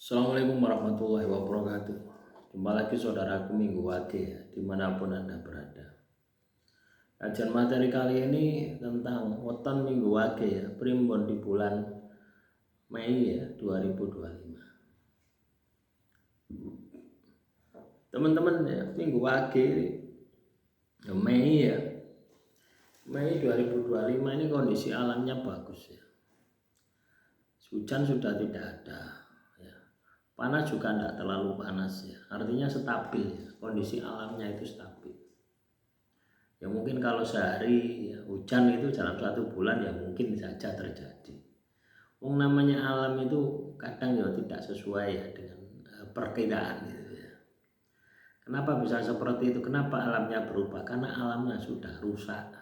Assalamualaikum warahmatullahi wabarakatuh. Jumpa lagi saudaraku Minggu Wage ya, dimanapun Anda berada. Kajian materi kali ini tentang weton Minggu Wage ya, primbon di bulan Mei ya 2025. Teman-teman ya, Minggu Wage ya, Mei 2025 ini kondisi alamnya bagus ya. Hujan sudah tidak ada. Panas juga tidak terlalu panas ya, artinya stabil ya, kondisi alamnya itu stabil. Ya mungkin kalau sehari ya, hujan itu dalam satu bulan ya mungkin saja terjadi. Namanya alam itu kadang ya tidak sesuai ya dengan perkiraan gitu ya. Kenapa bisa seperti itu? Kenapa alamnya berubah? Karena alamnya sudah rusak.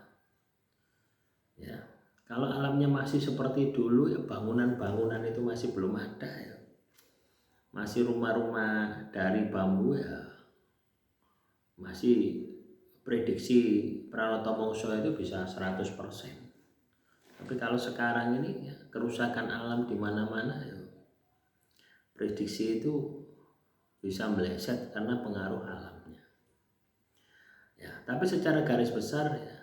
Ya, kalau alamnya masih seperti dulu ya bangunan-bangunan itu masih belum ada ya. Masih rumah-rumah dari bambu ya, masih prediksi Pranoto Mongso itu bisa 100%. Tapi kalau sekarang ini ya, kerusakan alam di mana-mana ya, prediksi itu bisa meleset karena pengaruh alamnya. Ya, tapi secara garis besar ya,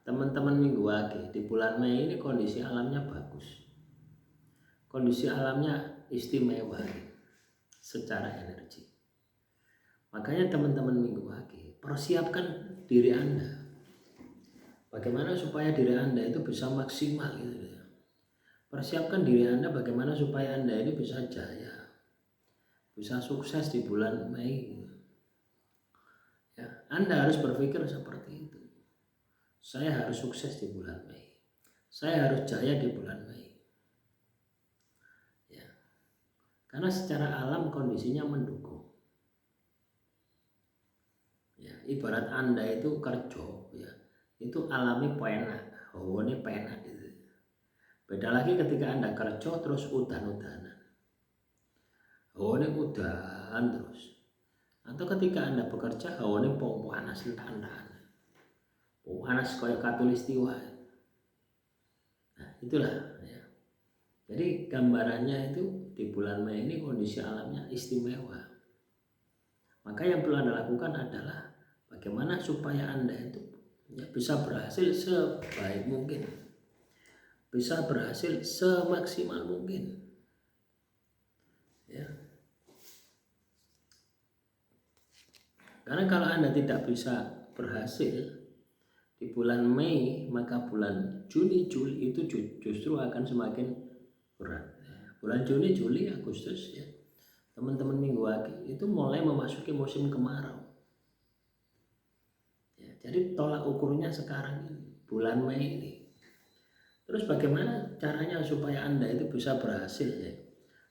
teman-teman Minggu Wage di bulan Mei ini kondisi alamnya bagus. Kondisi alamnya istimewa secara energi. Makanya teman-teman Minggu Wage, persiapkan diri Anda. Bagaimana supaya diri Anda itu bisa maksimal gitu ya. Persiapkan diri Anda bagaimana supaya Anda ini bisa jaya. Bisa sukses di bulan Mei gitu. Ya, Anda harus berpikir seperti itu. Saya harus sukses di bulan Mei. Saya harus jaya di bulan Mei. Karena secara alam kondisinya mendukung. Ya, ibarat Anda itu kerja, ya, itu alami penak, ini penak gitu. Beda lagi ketika Anda kerja terus udan-udanan, ini udan terus. Atau ketika Anda bekerja, ini panas entan-entan, panas kayak katulistiwa. Nah itulah. Ya. Jadi gambarannya itu di bulan Mei ini kondisi alamnya istimewa. Maka yang perlu Anda lakukan adalah bagaimana supaya Anda itu ya, bisa berhasil sebaik mungkin, bisa berhasil semaksimal mungkin. Ya. Karena kalau Anda tidak bisa berhasil di bulan Mei, maka bulan Juni, Juli itu justru akan semakin berat. Bulan Juni, Juli, Agustus ya, teman-teman Minggu Wage itu mulai memasuki musim kemarau. Ya, jadi tolak ukurnya sekarang ini, bulan Mei ini. Terus bagaimana caranya supaya Anda itu bisa berhasil ya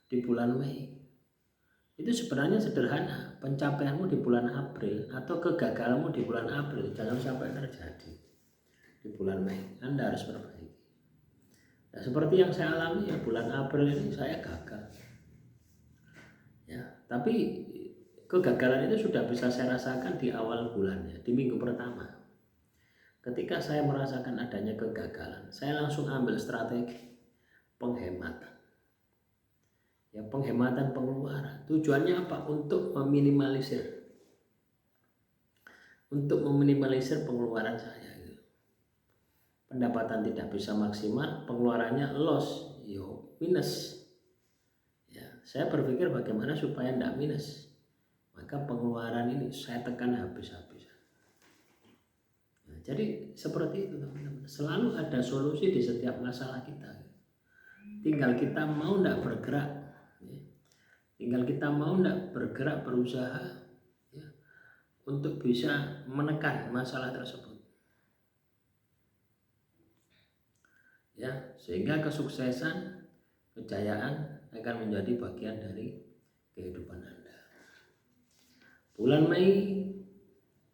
di bulan Mei? Itu sebenarnya sederhana. Pencapaianmu di bulan April atau kegagalanmu di bulan April jangan sampai terjadi di bulan Mei. Anda harus perbaiki. Nah, seperti yang saya alami ya bulan April ini saya gagal. Ya, tapi kegagalan itu sudah bisa saya rasakan di awal bulannya, di minggu pertama. Ketika saya merasakan adanya kegagalan, saya langsung ambil strategi penghematan. Ya, penghematan pengeluaran. Tujuannya apa? Untuk meminimalisir pengeluaran saya. Pendapatan tidak bisa maksimal, pengeluarannya loss, minus. Ya, saya berpikir bagaimana supaya tidak minus. Maka pengeluaran ini saya tekan habis-habisan. Nah, jadi seperti itu teman-teman. Selalu ada solusi di setiap masalah kita. Tinggal kita mau tidak bergerak. Tinggal kita mau tidak bergerak berusaha ya, untuk bisa menekan masalah tersebut. Ya, sehingga kesuksesan, kejayaan akan menjadi bagian dari kehidupan Anda. Bulan Mei,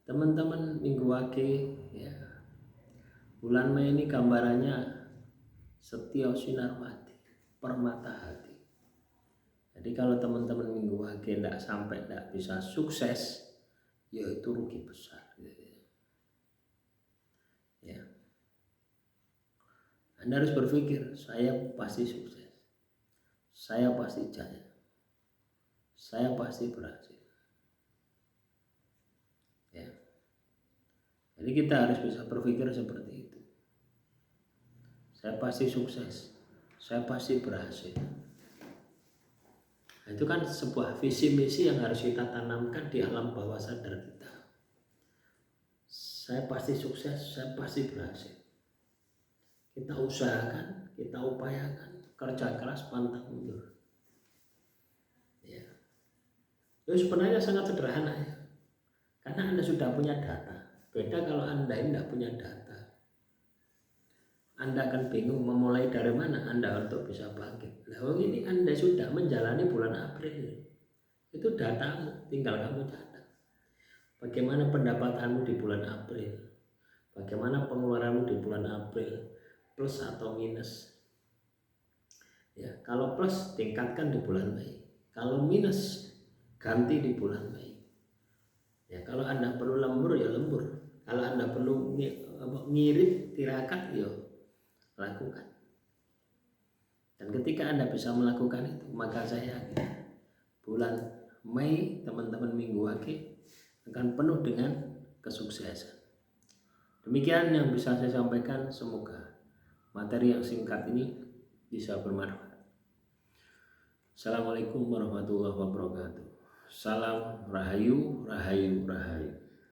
teman-teman Minggu Wage, ya. Bulan Mei ini gambarannya Setio Sinarwati, permata hati. Jadi kalau teman-teman Minggu Wage tidak bisa sukses, yaitu rugi besar. Ya. Anda harus berpikir, saya pasti sukses. saya pasti jaya, saya pasti berhasil. Ya. Jadi kita harus bisa berpikir seperti itu. Saya pasti sukses, saya pasti berhasil. Nah, itu kan sebuah visi misi yang harus kita tanamkan di alam bawah sadar kita. Saya pasti sukses, saya pasti berhasil. Kita usahakan, kita upayakan, kerja keras, pantang mundur. Ya. Itu sebenarnya sangat sederhana ya. Karena Anda sudah punya data. Beda kalau Anda tidak punya data. Anda akan bingung memulai dari mana Anda untuk bisa bangkit. Nah, ini Anda sudah menjalani bulan April. Itu datamu, tinggal kamu catat. Bagaimana pendapatanmu di bulan April? Bagaimana pengeluaranmu di bulan April? Plus atau minus? Ya, kalau plus tingkatkan di bulan Mei. Kalau minus ganti di bulan Mei. Ya, kalau Anda perlu lembur ya lembur. Kalau Anda perlu ngirit tirakat ya lakukan. Dan ketika Anda bisa melakukan itu, maka saya yakin bulan Mei teman-teman Minggu Wage akan penuh dengan kesuksesan. Demikian yang bisa saya sampaikan, semoga materi yang singkat ini bisa bermanfaat. Assalamualaikum warahmatullahi wabarakatuh. Salam Rahayu, Rahayu, Rahayu.